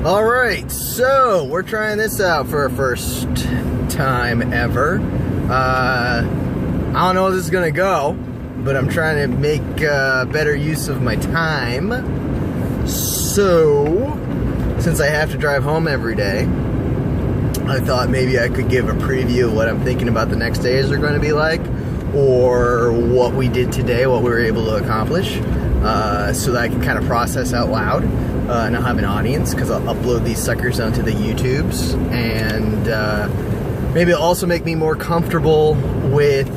All right, so we're trying this out for our first time ever. I don't know how this is gonna go, but I'm trying to make better use of my time. So, since I have to drive home every day, I thought maybe I could give a preview of what I'm thinking about the next days are going to be like, or what we did today, what we were able to accomplish, so that I can kind of process out loud. And I'll have an audience because I'll upload these suckers onto the YouTubes, and maybe it'll also make me more comfortable with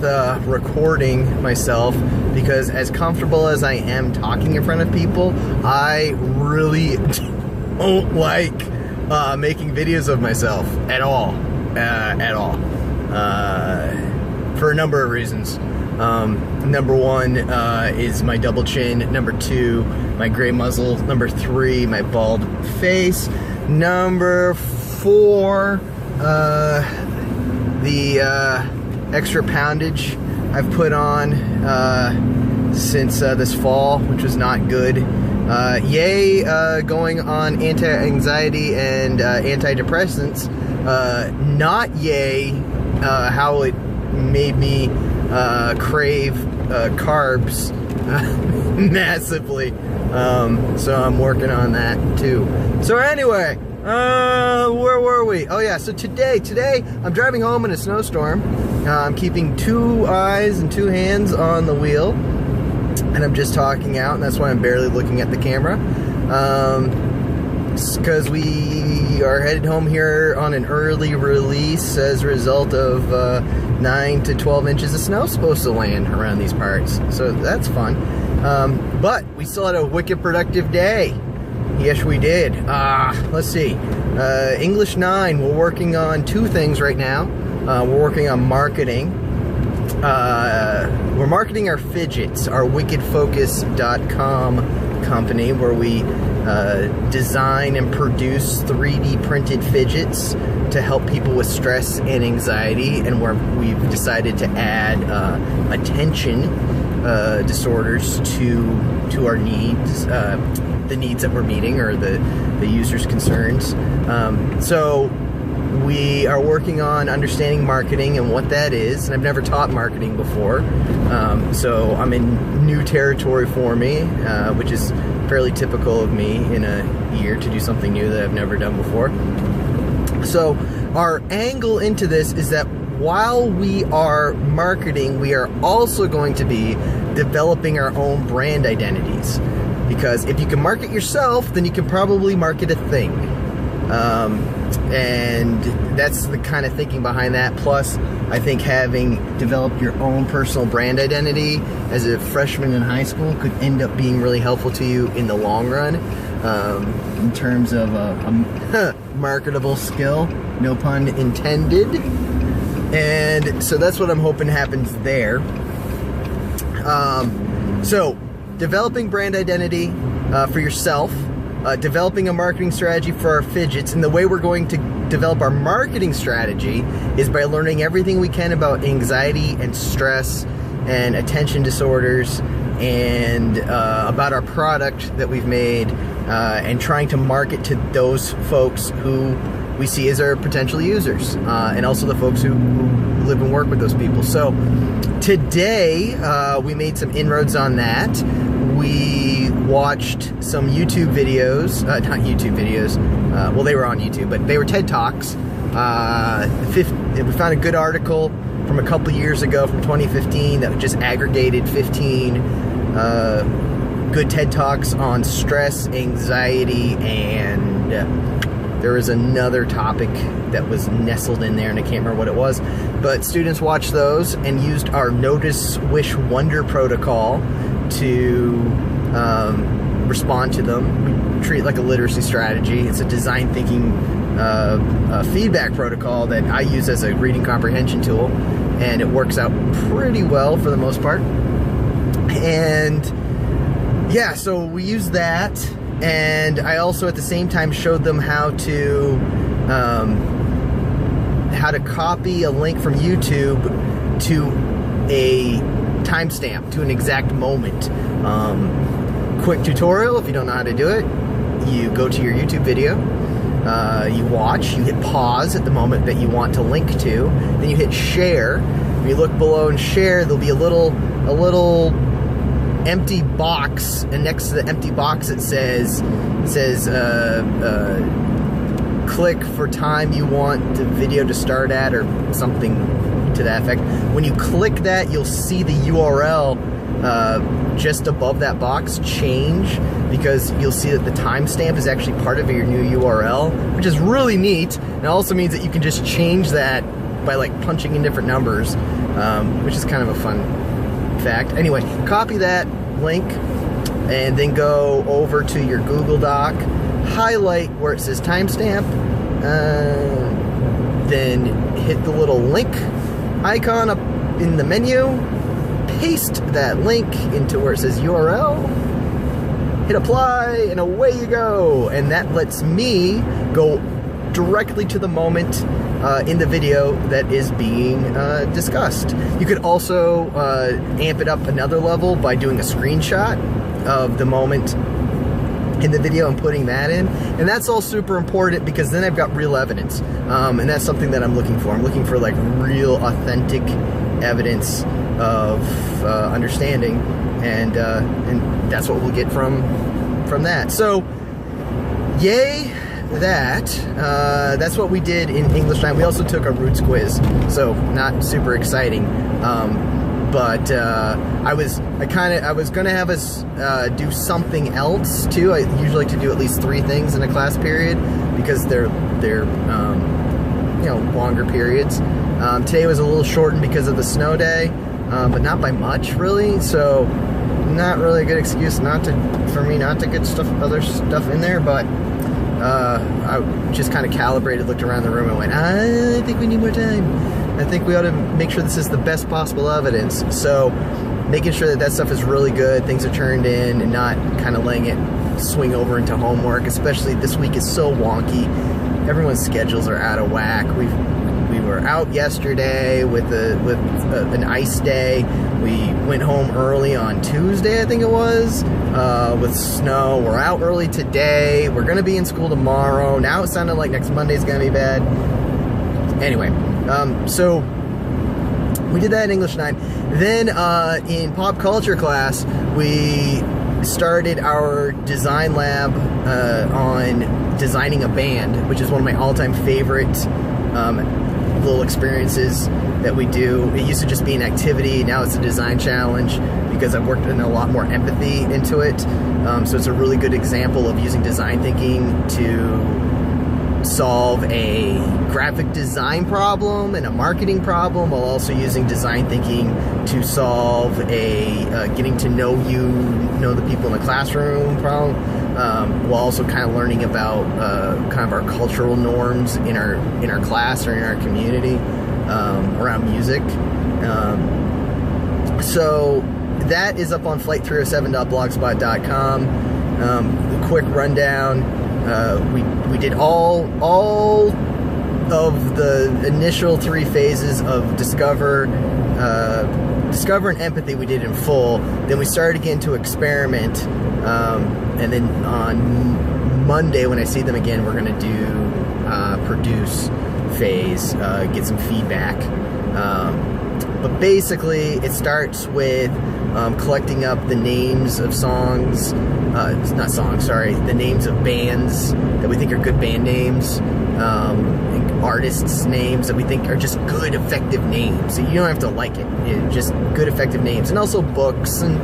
recording myself, because as comfortable as I am talking in front of people, I really don't like making videos of myself at all, for a number of reasons. Number one is my double chin. Number two, my gray muzzle. Number three, my bald face. Number four, the extra poundage I've put on since this fall, which was not good. Yay, going on anti-anxiety and antidepressants. Not yay, how it made me crave carbs massively. So I'm working on that too. So anyway, where were we? Oh yeah, so today I'm driving home in a snowstorm. I'm keeping 2 eyes and 2 hands on the wheel, and I'm just talking out, and that's why I'm barely looking at the camera. Because we are headed home here on an early release as a result of 9 to 12 inches of snow supposed to land around these parts. So that's fun. But we still had a wicked productive day. Yes, we did. Let's see. English 9, we're working on 2 things right now. We're working on marketing. We're marketing our fidgets, our wickedfocus.com company, where we design and produce 3D printed fidgets to help people with stress and anxiety, and where we've decided to add attention disorders to our needs, the needs that we're meeting, or the user's concerns. So we are working on understanding marketing and what that is, and I've never taught marketing before, so I'm in new territory for me, which is fairly typical of me in a year to do something new that I've never done before. So our angle into this is that while we are marketing, we are also going to be developing our own brand identities, because if you can market yourself, then you can probably market a thing. And that's the kind of thinking behind that. Plus, I think having developed your own personal brand identity as a freshman in high school could end up being really helpful to you in the long run, in terms of a marketable skill, no pun intended. And so that's what I'm hoping happens there. So, developing brand identity for yourself, developing a marketing strategy for our fidgets, and the way we're going to develop our marketing strategy is by learning everything we can about anxiety and stress and attention disorders, and about our product that we've made, and trying to market to those folks who we see as our potential users, and also the folks who live and work with those people. So today we made some inroads on that. We watched some YouTube videos, not YouTube videos, well, they were on YouTube, but they were TED Talks. We found a good article from a couple years ago, from 2015, that just aggregated 15 good TED Talks on stress, anxiety, and there was another topic that was nestled in there, and I can't remember what it was. But students watched those and used our Notice, Wish, Wonder protocol to respond to them. We treat it like a literacy strategy. It's a design thinking feedback protocol that I use as a reading comprehension tool, and it works out pretty well for the most part. And yeah, so we use that, and I also at the same time showed them how to copy a link from YouTube to a timestamp, to an exact moment. Quick tutorial: if you don't know how to do it, you go to your YouTube video, You watch, you hit pause at the moment that you want to link to, then you hit share. When you look below and share, there'll be a little empty box, and next to the empty box it says click for time you want the video to start at, or something to that effect. When you click that, you'll see the URL just above that box change, because you'll see that the timestamp is actually part of your new URL, which is really neat. And it also means that you can just change that by like punching in different numbers, which is kind of a fun fact. Anyway, copy that link and then go over to your Google Doc, highlight where it says timestamp, then hit the little link icon up in the menu, paste that link into where it says URL, hit apply, and away you go. And that lets me go directly to the moment in the video that is being discussed. You could also amp it up another level by doing a screenshot of the moment in the video and putting that in, and that's all super important, because then I've got real evidence, and that's something that I'm looking for. I'm looking for like real authentic evidence of understanding, and that's what we'll get from that. So yay that. That's what we did in English 9. We also took a roots quiz, so not super exciting, but I was gonna have us do something else too. I usually like to do at least 3 things in a class period, because they're you know, longer periods. Today was a little shortened because of the snow day, but not by much really, so not really a good excuse for me not to get other stuff in there. But I just kind of calibrated, looked around the room and went, I think we need more time. I think we ought to make sure this is the best possible evidence. So making sure that stuff is really good, things are turned in, and not kind of letting it swing over into homework. Especially this week is so wonky. Everyone's schedules are out of whack. We were out yesterday with an ice day. We went home early on Tuesday, I think it was, with snow. We're out early today. We're going to be in school tomorrow. Now it sounded like next Monday's going to be bad. Anyway, so we did that in English 9. Then in pop culture class, we started our design lab on designing a band, which is one of my all-time favorite little experiences that we do. It used to just be an activity, now it's a design challenge, because I've worked in a lot more empathy into it. So it's a really good example of using design thinking to solve a graphic design problem and a marketing problem, while also using design thinking to solve a getting to know the people in the classroom problem, while also kind of learning about kind of our cultural norms in our class or in our community around music. So that is up on flight307.blogspot.com. A quick rundown. We did all of the initial 3 phases of discover and empathy we did in full. Then we started again to experiment, and then on Monday when I see them again, we're going to do produce phase, get some feedback. But basically it starts with collecting up the names of songs, the names of bands that we think are good band names, and artists' names that we think are just good, effective names. So you don't have to like it, just good, effective names. And also books and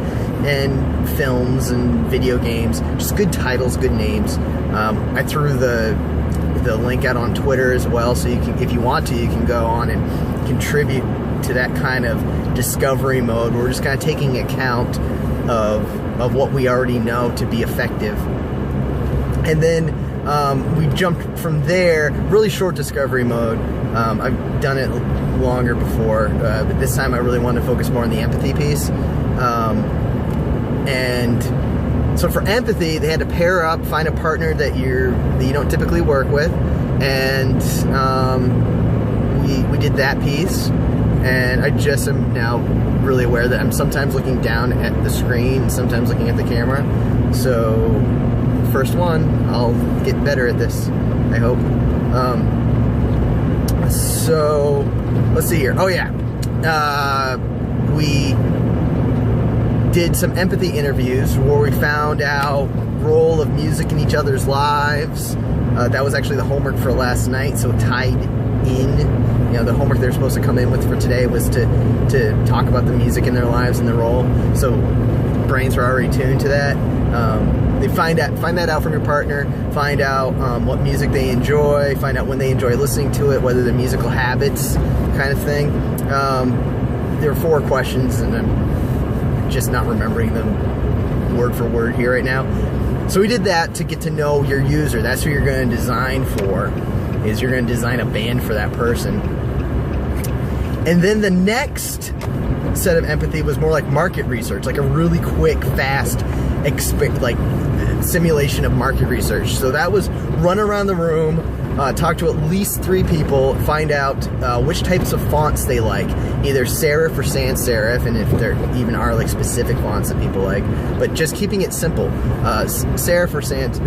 films and video games, just good titles, good names. I threw the link out on Twitter as well, so you can, if you want to, you can go on and contribute to that kind of discovery mode, where we're just kind of taking account of what we already know to be effective. And then we jumped from there, really short discovery mode. I've done it longer before, but this time I really wanted to focus more on the empathy piece. And so for empathy, they had to pair up, find a partner that you don't typically work with, and we did that piece. And I just am now really aware that I'm sometimes looking down at the screen, sometimes looking at the camera. So first one. I'll get better at this, I hope. So let's see here. Oh yeah, we did some empathy interviews where we found out role of music in each other's lives. That was actually the homework for last night, so tied in. You know, the homework they're supposed to come in with for today was to talk about the music in their lives and the role. So brains are already tuned to that. They find that out from your partner. Find out what music they enjoy. Find out when they enjoy listening to it, whether they're musical habits, kind of thing. There are 4 questions, and I'm just not remembering them word for word here right now. So we did that to get to know your user. That's who you're going to design for. Is you're going to design a band for that person. And then the next set of empathy was more like market research, like a really quick, fast, simulation of market research. So that was run around the room, talk to at least 3 people, find out which types of fonts they like, either serif or sans serif, and if there even are like specific fonts that people like, but just keeping it simple, serif or sans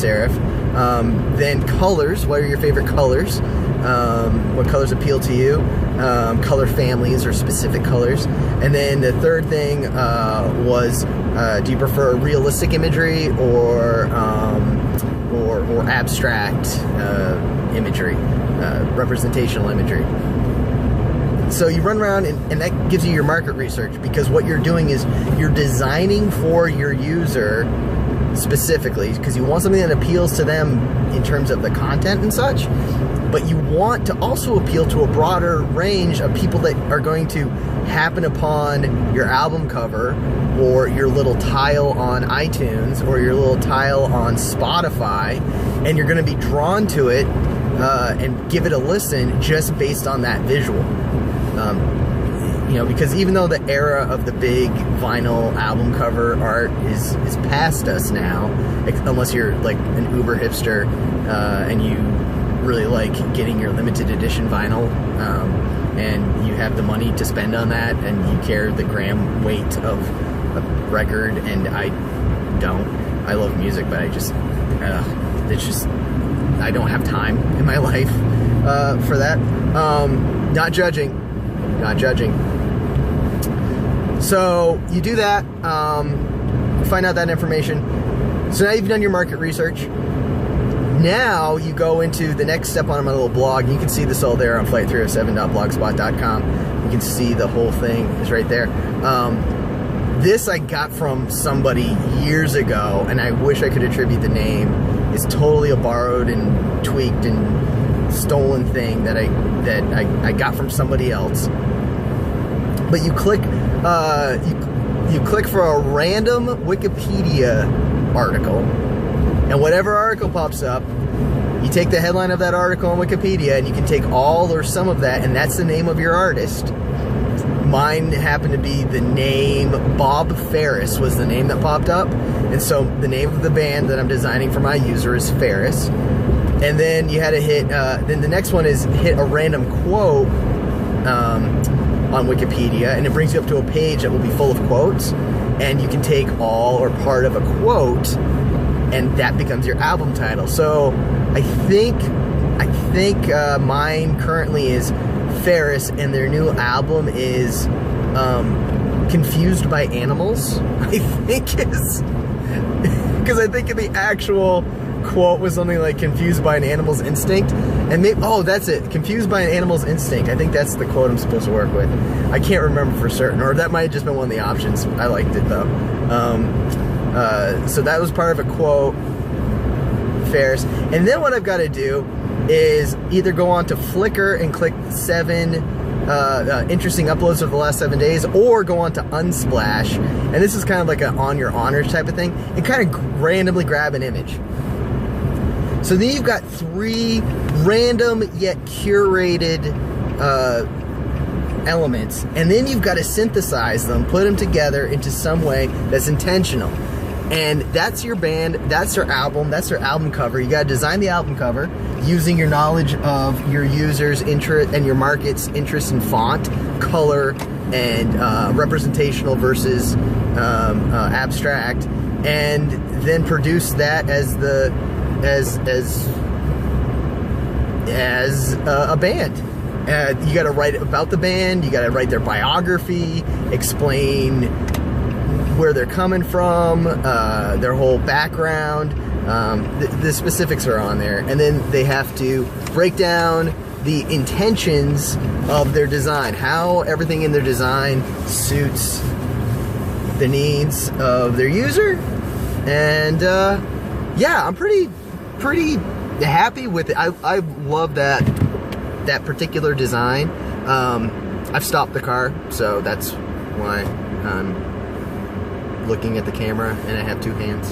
serif. Then colors, what are your favorite colors? What colors appeal to you? Color families or specific colors. And then the third thing was, do you prefer realistic imagery or abstract imagery, representational imagery? So you run around and that gives you your market research, because what you're doing is you're designing for your user specifically, because you want something that appeals to them in terms of the content and such, but you want to also appeal to a broader range of people that are going to happen upon your album cover or your little tile on iTunes or your little tile on Spotify, and you're going to be drawn to it and give it a listen just based on that visual. You know, because even though the era of the big vinyl album cover art is past us now, unless you're like an uber hipster and you really like getting your limited edition vinyl, and you have the money to spend on that, and you care the gram weight of a record, and I don't. I love music, but it's just I don't have time in my life for that. Not judging. So you do that, find out that information. So now you've done your market research. Now you go into the next step on my little blog. You can see this all there on flight307.blogspot.com. You can see the whole thing is right there. This I got from somebody years ago, and I wish I could attribute the name. It's totally a borrowed and tweaked and stolen thing that I got from somebody else. But you click you click for a random Wikipedia article, and whatever article pops up, you take the headline of that article on Wikipedia, and you can take all or some of that, and that's the name of your artist. Mine happened to be the name Bob Ferris was the name that popped up, and so the name of the band that I'm designing for my user is Ferris. And then you had to hit, then the next one is hit a random quote on Wikipedia, and it brings you up to a page that will be full of quotes, and you can take all or part of a quote, and that becomes your album title. So I think mine currently is Ferris, and their new album is Confused by Animals, I think is, because I think in the actual quote was something like confused by an animal's instinct, and maybe, oh, that's it, confused by an animal's instinct. I think that's the quote I'm supposed to work with. I can't remember for certain, or that might have just been one of the options. I liked it though. So that was part of a quote, Ferris. And then what I've got to do is either go on to Flickr and click 7 interesting uploads of the last 7 days, or go on to Unsplash, and this is kind of like an on your honors type of thing, and kind of randomly grab an image. So then you've got 3 random yet curated elements, and then you've got to synthesize them, put them together into some way that's intentional. And that's your band, that's their album cover. You got to design the album cover using your knowledge of your users' interest and your market's interest in font, color, and representational versus abstract. and then produce that as a band. You got to write about the band, you got to write their biography, explain where they're coming from, their whole background. The specifics are on there, and then they have to break down the intentions of their design, how everything in their design suits the needs of their user. And yeah, I'm pretty happy with it. I love that particular design. I've stopped the car, so that's why I'm looking at the camera and I have two hands.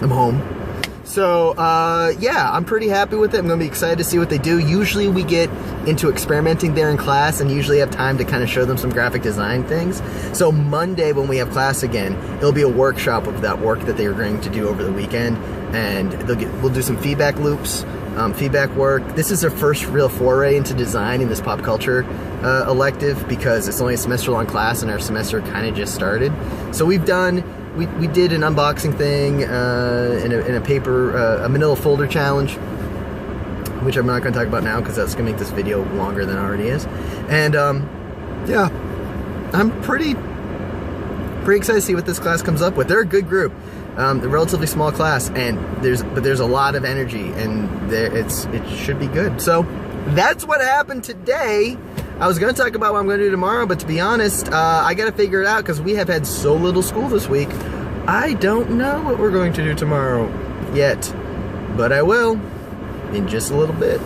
I'm home. So, yeah, I'm pretty happy with it. I'm going to be excited to see what they do. Usually we get into experimenting there in class and usually have time to kind of show them some graphic design things. So Monday when we have class again, it'll be a workshop of that work that they were going to do over the weekend. And we'll do some feedback loops, feedback work. This is their first real foray into design in this pop culture elective, because it's only a semester-long class and our semester kind of just started. So we did an unboxing thing in a paper, a manila folder challenge, which I'm not going to talk about now because that's going to make this video longer than it already is. And yeah, I'm pretty excited to see what this class comes up with. They're a good group. They're a relatively small class, and there's a lot of energy, and it should be good. So that's what happened today. I was going to talk about what I'm going to do tomorrow, but to be honest, I got to figure it out because we have had so little school this week. I don't know what we're going to do tomorrow yet, but I will in just a little bit.